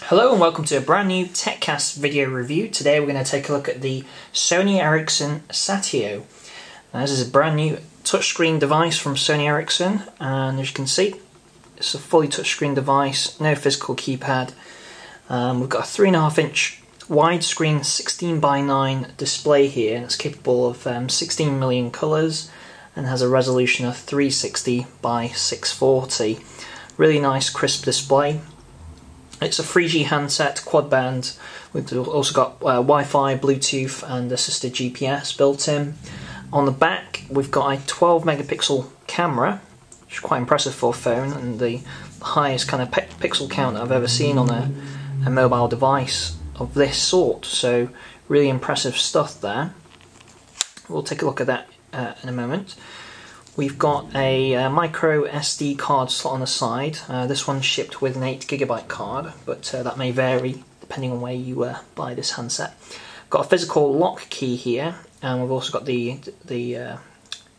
Hello and welcome to a brand new TechCast video review. Today we're going to take a look at the Sony Ericsson Satio. Now, this is a brand new touchscreen device from Sony Ericsson, and as you can see it's a fully touchscreen device, no physical keypad. We've got a 3.5-inch widescreen 16:9 display here, and it's capable of 16 million colours and has a resolution of 360 by 640. Really nice crisp display. It's a 3G handset, quad band. We've also got Wi-Fi, Bluetooth and assisted GPS built in. On the back we've got a 12 megapixel camera, which is quite impressive for a phone, and the highest kind of pixel count I've ever seen on a mobile device of this sort. So really impressive stuff there. We'll take a look at that in a moment. We've got a micro SD card slot on the side. This one's shipped with an 8GB card, but that may vary depending on where you buy this handset. Got a physical lock key here, and we've also got the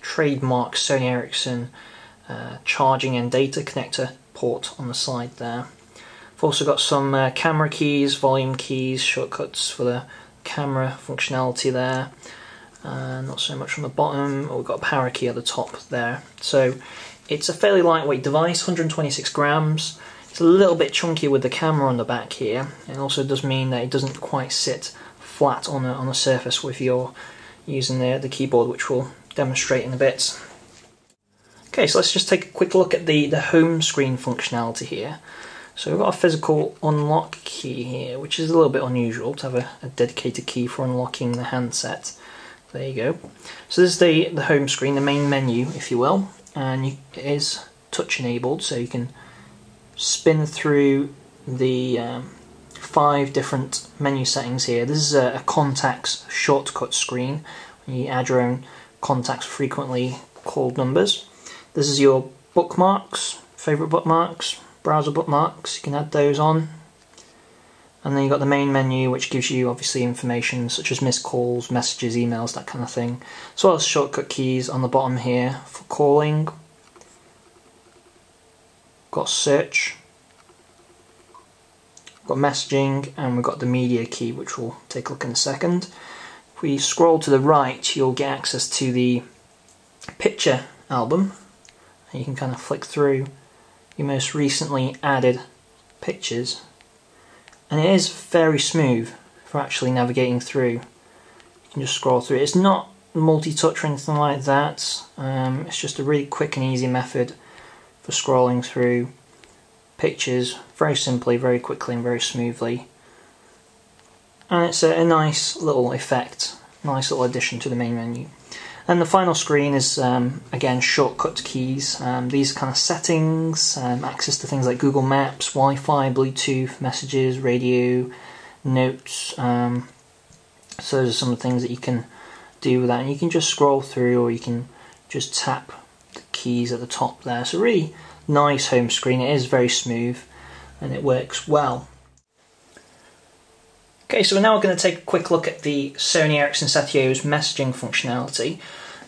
trademark Sony Ericsson charging and data connector port on the side there. We've also got some camera keys, volume keys, shortcuts for the camera functionality there. Not so much on the bottom. We've got a power key at the top there. So it's a fairly lightweight device, 126 grams. It's a little bit chunky with the camera on the back here. It also does mean that it doesn't quite sit flat on a surface if you're using the keyboard, which we'll demonstrate in a bit. Okay, so let's just take a quick look at the home screen functionality here. So we've got a physical unlock key here, which is a little bit unusual to have a dedicated key for unlocking the handset. There you go. So this is the home screen, the main menu, if you will, and it is touch enabled, so you can spin through the 5 different menu settings here. This is a contacts shortcut screen. You add your own contacts, frequently called numbers. This is your bookmarks, favourite bookmarks, browser bookmarks. You can add those on. And then you've got the main menu, which gives you obviously information such as missed calls, messages, emails, that kind of thing, as well as shortcut keys on the bottom here for calling. Got search, got messaging, and we've got the media key, which we'll take a look in a second. If we scroll to the right, you'll get access to the picture album, and you can kind of flick through your most recently added pictures. And it is very smooth for actually navigating through. You can just scroll through it. It's not multi-touch or anything like that. It's just a really quick and easy method for scrolling through pictures very simply, very quickly and very smoothly. And it's a nice little effect, nice little addition to the main menu. And the final screen is, again, shortcut keys. These kind of settings, access to things like Google Maps, Wi-Fi, Bluetooth, messages, radio, notes. So those are some of the things that you can do with that. And you can just scroll through, or you can just tap the keys at the top there. So really nice home screen. It is very smooth and it works well. Okay, so we're now going to take a quick look at the Sony Ericsson Satio's messaging functionality.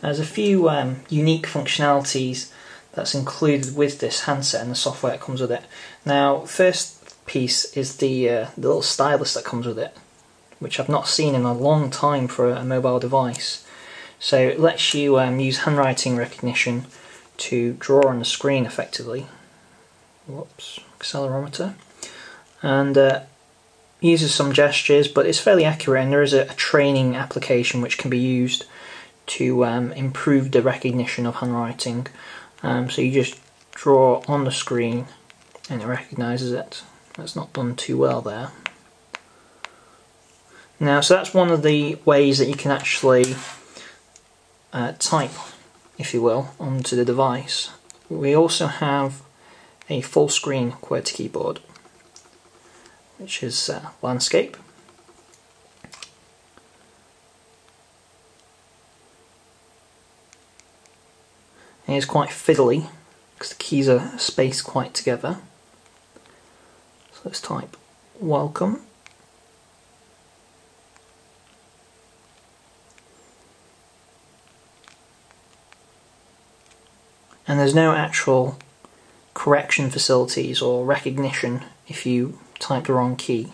There's a few unique functionalities that's included with this handset and the software that comes with it. Now, first piece is the little stylus that comes with it, which I've not seen in a long time for a mobile device. So it lets you use handwriting recognition to draw on the screen effectively. Whoops, accelerometer. And uses some gestures, but it's fairly accurate, and there is a training application which can be used to improve the recognition of handwriting. So you just draw on the screen and it recognises it. That's not done too well there. Now, so that's one of the ways that you can actually type, if you will, onto the device. We also have a full screen QWERTY keyboard, which is landscape. And it's quite fiddly because the keys are spaced quite together. So let's type welcome. And there's no actual correction facilities or recognition if you typed the wrong key.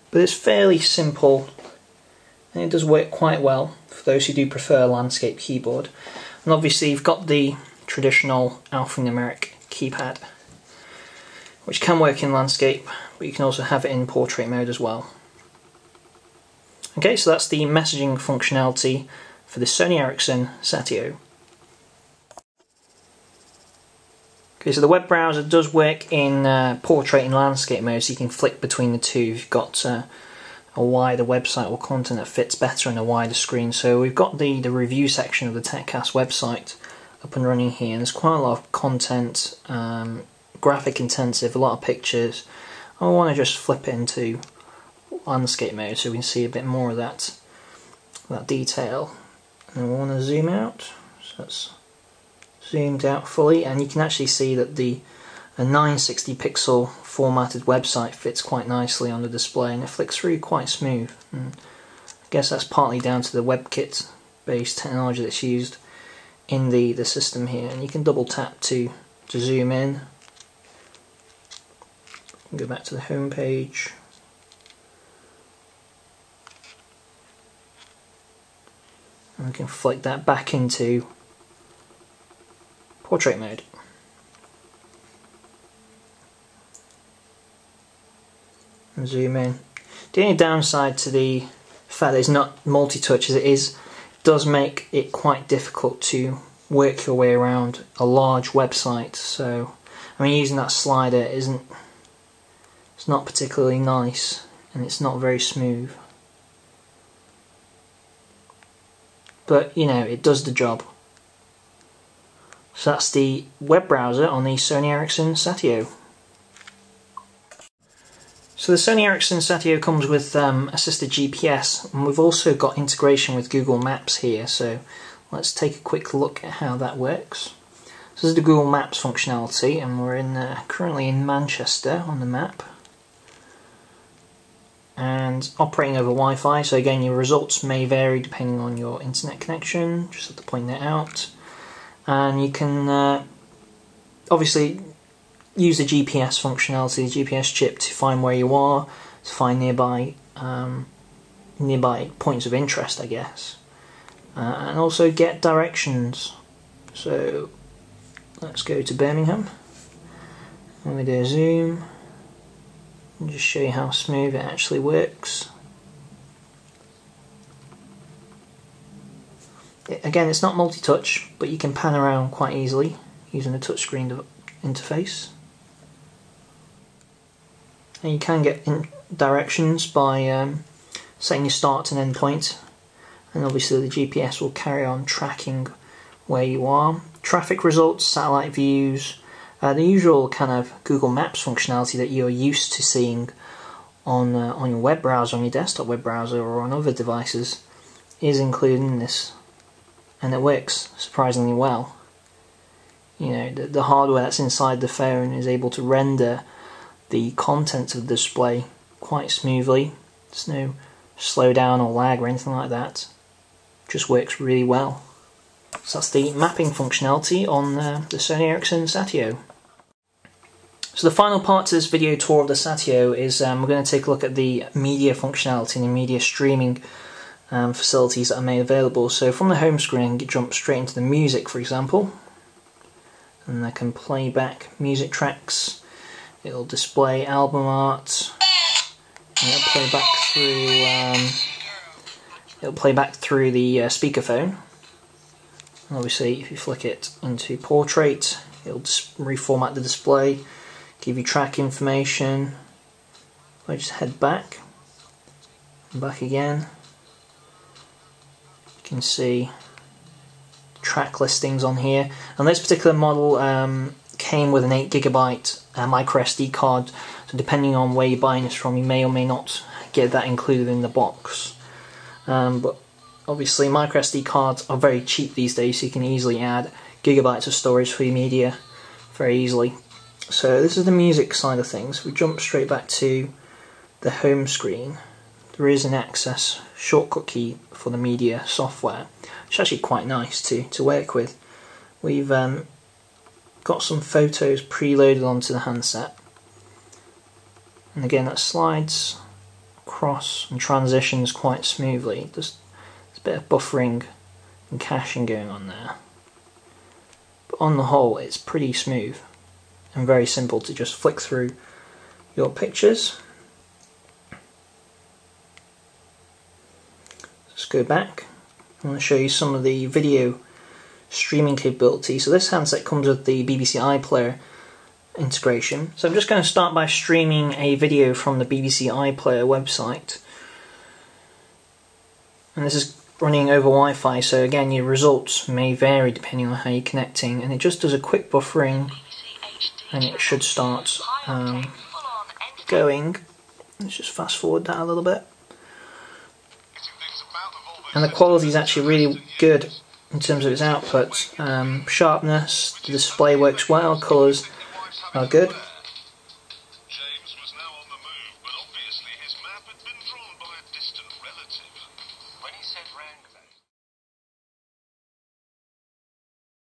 But it's fairly simple, and it does work quite well for those who do prefer a landscape keyboard. And obviously you've got the traditional alphanumeric keypad, which can work in landscape, but you can also have it in portrait mode as well. Okay, so that's the messaging functionality for the Sony Ericsson Satio. Okay, so the web browser does work in portrait and landscape mode, so you can flick between the two if you've got a wider website or content that fits better on a wider screen. So we've got the review section of the TechCast website up and running here, and there's quite a lot of content, graphic intensive, a lot of pictures. I want to just flip it into landscape mode so we can see a bit more of that detail. And we want to zoom out, so that's zoomed out fully, and you can actually see that the 960 pixel formatted website fits quite nicely on the display, and it flicks through quite smooth. And I guess that's partly down to the WebKit based technology that's used in the system here. And you can double tap to zoom in. Go back to the home page. And we can flick that back into portrait mode. And zoom in. The only downside to the fact that it's not multi-touch is it does make it quite difficult to work your way around a large website. So, I mean, using that slider it's not particularly nice, and it's not very smooth. But, you know, it does the job. So that's the web browser on the Sony Ericsson Satio. So the Sony Ericsson Satio comes with assisted GPS, and we've also got integration with Google Maps here, so let's take a quick look at how that works. So this is the Google Maps functionality, and we're currently in Manchester on the map, and operating over Wi-Fi, so again your results may vary depending on your internet connection, just have to point that out. And you can obviously use the GPS functionality, the GPS chip, to find where you are, to find nearby points of interest, I guess, and also get directions. So let's go to Birmingham, and we do a zoom, and just show you how smooth it actually works. Again, it's not multi-touch, but you can pan around quite easily using a touchscreen interface. And you can get directions by setting your start and end point, and obviously the GPS will carry on tracking where you are. Traffic results, satellite views, the usual kind of Google Maps functionality that you're used to seeing on your web browser, on your desktop web browser, or on other devices, is included in this, and it works surprisingly well. You know, the hardware that's inside the phone is able to render the contents of the display quite smoothly. There's no slowdown or lag or anything like that. It just works really well. So that's the mapping functionality on the Sony Ericsson Satio. So the final part to this video tour of the Satio is we're going to take a look at the media functionality and the media streaming facilities that are made available. So from the home screen, I can jump straight into the music, for example, and I can play back music tracks. It'll display album art. And it'll play back through the speakerphone. And obviously, if you flick it into portrait, it'll just reformat the display, give you track information. If I just head back and back again, you can see track listings on here. And this particular model came with an 8GB micro SD card, so depending on where you're buying this from, you may or may not get that included in the box. But obviously micro SD cards are very cheap these days, so you can easily add gigabytes of storage for your media very easily. So this is the music side of things. We jump straight back to the home screen. there is an access shortcut key for the media software, which is actually quite nice to work with. We've got some photos preloaded onto the handset, and again that slides across and transitions quite smoothly. There's a bit of buffering and caching going on there, but on the whole it's pretty smooth and very simple to just flick through your pictures. Let's go back. I want to show you some of the video streaming capability. So this handset comes with the BBC iPlayer integration. So I'm just going to start by streaming a video from the BBC iPlayer website. And this is running over Wi-Fi, so again your results may vary depending on how you're connecting, and it just does a quick buffering and it should start going. Let's just fast forward that a little bit. And the quality is actually really good in terms of its output. Sharpness, the display works well, colours are good.